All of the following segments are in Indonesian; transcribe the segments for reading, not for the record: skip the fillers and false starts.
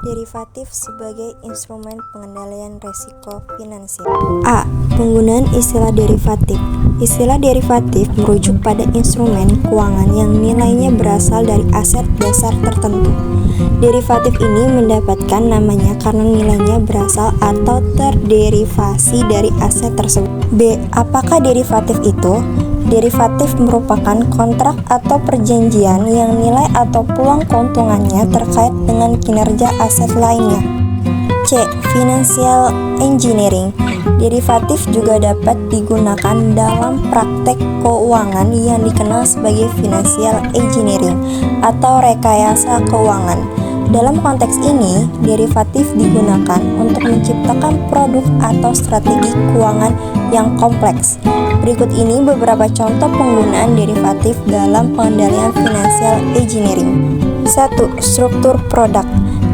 Derivatif sebagai instrumen pengendalian risiko finansial. A. Penggunaan istilah derivatif. Istilah derivatif merujuk pada instrumen keuangan yang nilainya berasal dari aset dasar tertentu. Derivatif ini mendapatkan namanya karena nilainya berasal atau terderivasi dari aset tersebut. B. Apakah derivatif itu? Derivatif merupakan kontrak atau perjanjian yang nilai atau peluang keuntungannya terkait dengan kinerja aset lainnya. C. Financial engineering. Derivatif juga dapat digunakan dalam praktek keuangan yang dikenal sebagai financial engineering atau rekayasa keuangan. Dalam konteks ini, derivatif digunakan untuk menciptakan produk atau strategi keuangan yang kompleks. Berikut ini beberapa contoh penggunaan derivatif dalam pengendalian financial engineering. 1. Struktur produk.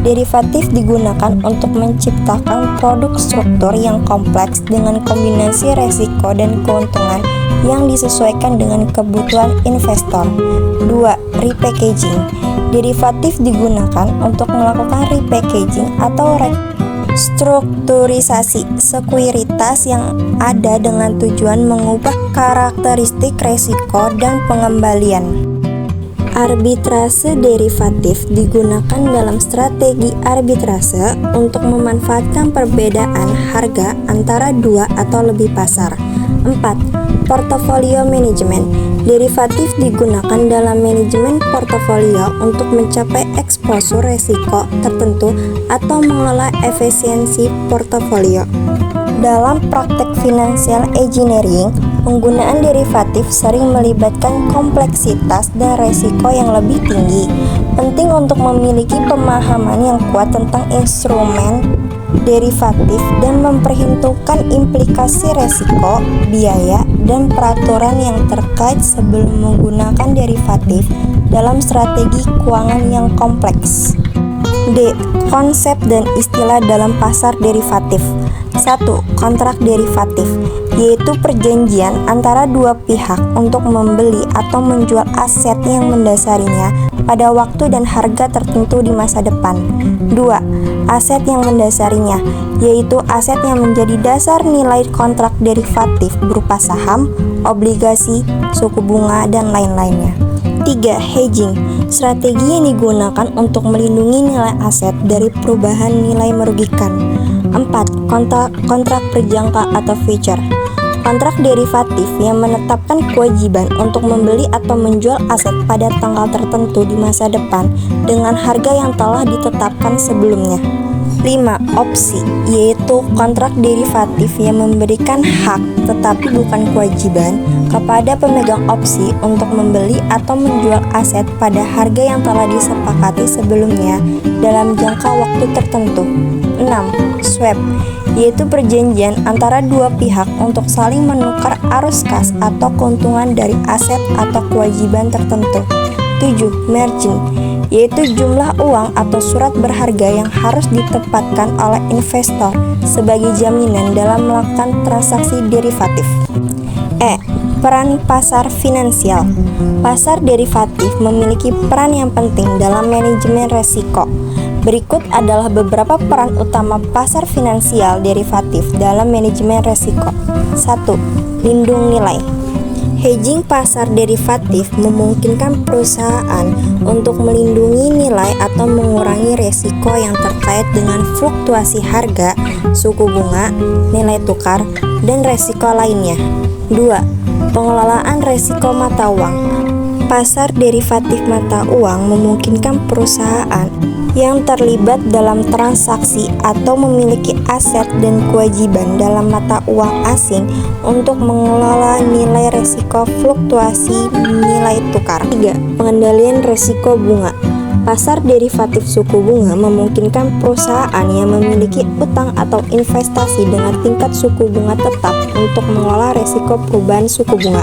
Derivatif digunakan untuk menciptakan produk struktur yang kompleks dengan kombinasi resiko dan keuntungan yang disesuaikan dengan kebutuhan investor. 2. Repackaging. Derivatif digunakan untuk melakukan repackaging atau strukturisasi sekuritas yang ada dengan tujuan mengubah karakteristik risiko dan pengembalian. Arbitrase derivatif digunakan dalam strategi arbitrase untuk memanfaatkan perbedaan harga antara dua atau lebih pasar. 4. Portofolio manajemen. Derivatif digunakan dalam manajemen portofolio untuk mencapai eksposur risiko tertentu atau mengelola efisiensi portofolio. Dalam praktek financial engineering, penggunaan derivatif sering melibatkan kompleksitas dan risiko yang lebih tinggi. Penting untuk memiliki pemahaman yang kuat tentang instrumen derivatif dan memperhitungkan implikasi risiko, biaya, dan peraturan yang terkait sebelum menggunakan derivatif dalam strategi keuangan yang kompleks. D. Konsep dan istilah dalam pasar derivatif. 1. Kontrak derivatif, yaitu perjanjian antara dua pihak untuk membeli atau menjual aset yang mendasarinya pada waktu dan harga tertentu di masa depan. 2. Aset yang mendasarinya, yaitu aset yang menjadi dasar nilai kontrak derivatif berupa saham, obligasi, suku bunga, dan lain-lainnya. 3. Hedging. Strategi yang digunakan untuk melindungi nilai aset dari perubahan nilai merugikan. 4. Kontrak berjangka atau future. Kontrak derivatif yang menetapkan kewajiban untuk membeli atau menjual aset pada tanggal tertentu di masa depan dengan harga yang telah ditetapkan sebelumnya. 5. Opsi, yaitu kontrak derivatif yang memberikan hak tetapi bukan kewajiban kepada pemegang opsi untuk membeli atau menjual aset pada harga yang telah disepakati sebelumnya dalam jangka waktu tertentu. 6. Swap, yaitu perjanjian antara dua pihak untuk saling menukar arus kas atau keuntungan dari aset atau kewajiban tertentu. 7. Margin, yaitu jumlah uang atau surat berharga yang harus ditempatkan oleh investor sebagai jaminan dalam melakukan transaksi derivatif. E. Peran pasar finansial. Pasar derivatif memiliki peran yang penting dalam manajemen risiko. Berikut adalah beberapa peran utama pasar finansial derivatif dalam manajemen risiko. 1. Lindung nilai. Hedging pasar derivatif memungkinkan perusahaan untuk melindungi nilai atau mengurangi risiko yang terkait dengan fluktuasi harga, suku bunga, nilai tukar, dan risiko lainnya. 2. Pengelolaan risiko mata uang. Pasar derivatif mata uang memungkinkan perusahaan yang terlibat dalam transaksi atau memiliki aset dan kewajiban dalam mata uang asing untuk mengelola nilai risiko fluktuasi nilai tukar. 3. Pengendalian risiko bunga. Pasar derivatif suku bunga memungkinkan perusahaan yang memiliki utang atau investasi dengan tingkat suku bunga tetap untuk mengelola risiko perubahan suku bunga.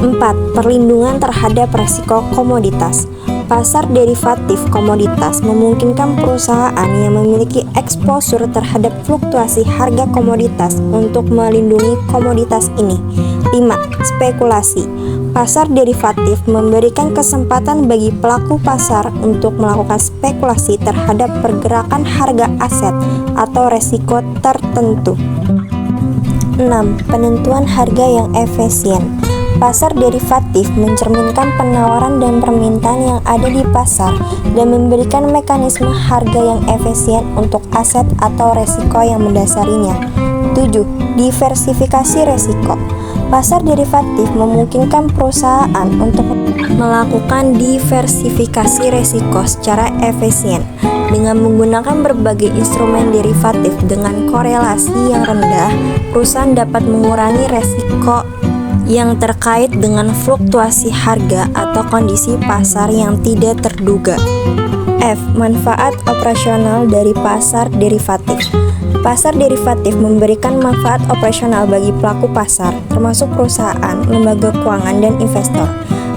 4. Perlindungan terhadap risiko komoditas. Pasar derivatif komoditas memungkinkan perusahaan yang memiliki exposure terhadap fluktuasi harga komoditas untuk melindungi komoditas ini. 5. Spekulasi. Pasar derivatif memberikan kesempatan bagi pelaku pasar untuk melakukan spekulasi terhadap pergerakan harga aset atau resiko tertentu. 6. Penentuan harga yang efisien. Pasar derivatif mencerminkan penawaran dan permintaan yang ada di pasar dan memberikan mekanisme harga yang efisien untuk aset atau resiko yang mendasarinya. 7. Diversifikasi resiko. Pasar derivatif memungkinkan perusahaan untuk melakukan diversifikasi resiko secara efisien. Dengan menggunakan berbagai instrumen derivatif dengan korelasi yang rendah, perusahaan dapat mengurangi resiko yang terkait dengan fluktuasi harga atau kondisi pasar yang tidak terduga. F. Manfaat operasional dari pasar derivatif. Pasar derivatif memberikan manfaat operasional bagi pelaku pasar, termasuk perusahaan, lembaga keuangan, dan investor.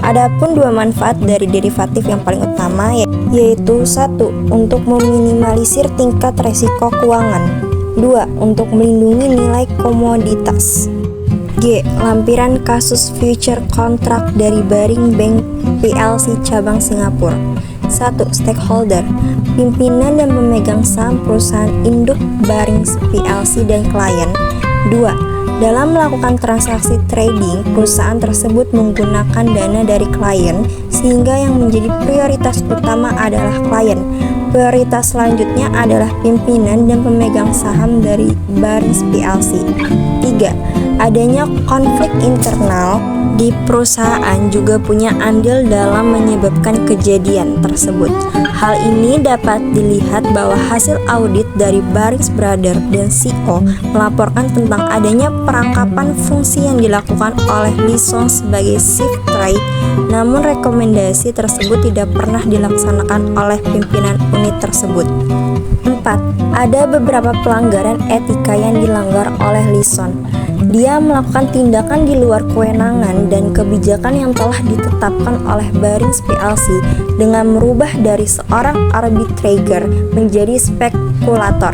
Adapun dua manfaat dari derivatif yang paling utama yaitu 1. Untuk meminimalisir tingkat resiko keuangan. 2. Untuk melindungi nilai komoditas. G. Lampiran kasus future contract dari Baring Bank PLC cabang Singapura. 1. Stakeholder. Pimpinan dan pemegang saham perusahaan induk Barings PLC dan klien. 2. Dalam melakukan transaksi trading, perusahaan tersebut menggunakan dana dari klien, sehingga yang menjadi prioritas utama adalah klien. Prioritas selanjutnya adalah pimpinan dan pemegang saham dari Barings PLC. 3. Adanya konflik internal di perusahaan juga punya andil dalam menyebabkan kejadian tersebut. Hal ini dapat dilihat bahwa hasil audit dari Barings Brothers dan CO melaporkan tentang adanya perangkapan fungsi yang dilakukan oleh Lison sebagai shift trade, namun rekomendasi tersebut tidak pernah dilaksanakan oleh pimpinan unit tersebut. 4. Ada beberapa pelanggaran etika yang dilanggar oleh Lison. Dia melakukan tindakan di luar kewenangan dan kebijakan yang telah ditetapkan oleh Barings PLC dengan merubah dari seorang arbitrator menjadi spekulator.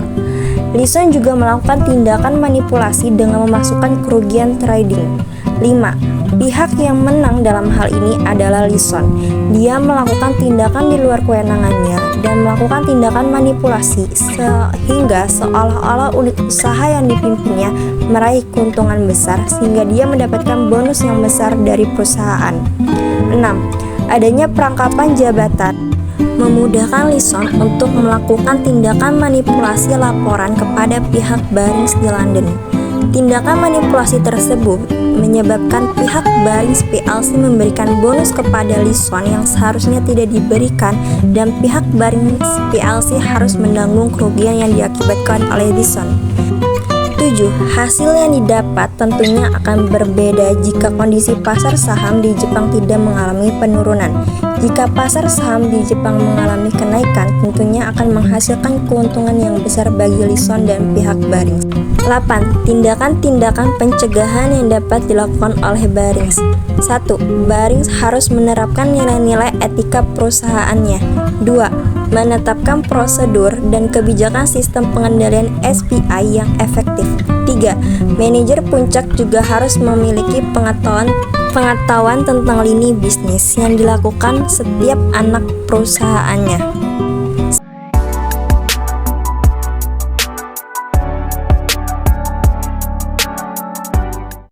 Lison juga melakukan tindakan manipulasi dengan memasukkan kerugian trading. 5. Pihak yang menang dalam hal ini adalah Lison. Dia melakukan tindakan di luar kewenangannya dan melakukan tindakan manipulasi sehingga seolah-olah unit usaha yang dipimpinnya meraih keuntungan besar sehingga dia mendapatkan bonus yang besar dari perusahaan. 6. Adanya perangkapan jabatan memudahkan Lison untuk melakukan tindakan manipulasi laporan kepada pihak Barings di London. Tindakan manipulasi tersebut menyebabkan pihak Barings PLC memberikan bonus kepada Lison yang seharusnya tidak diberikan, dan pihak Barings PLC harus menanggung kerugian yang diakibatkan oleh Lison. 7. Hasil yang didapat tentunya akan berbeda jika kondisi pasar saham di Jepang tidak mengalami penurunan. Jika pasar saham di Jepang mengalami kenaikan, tentunya akan menghasilkan keuntungan yang besar bagi Lison dan pihak Barings. 8. Tindakan-tindakan pencegahan yang dapat dilakukan oleh Barings. 1. Barings harus menerapkan nilai-nilai etika perusahaannya. 2. Menetapkan prosedur dan kebijakan sistem pengendalian SPI yang efektif. 3. Manajer puncak juga harus memiliki pengetahuan tentang lini bisnis yang dilakukan setiap anak perusahaannya.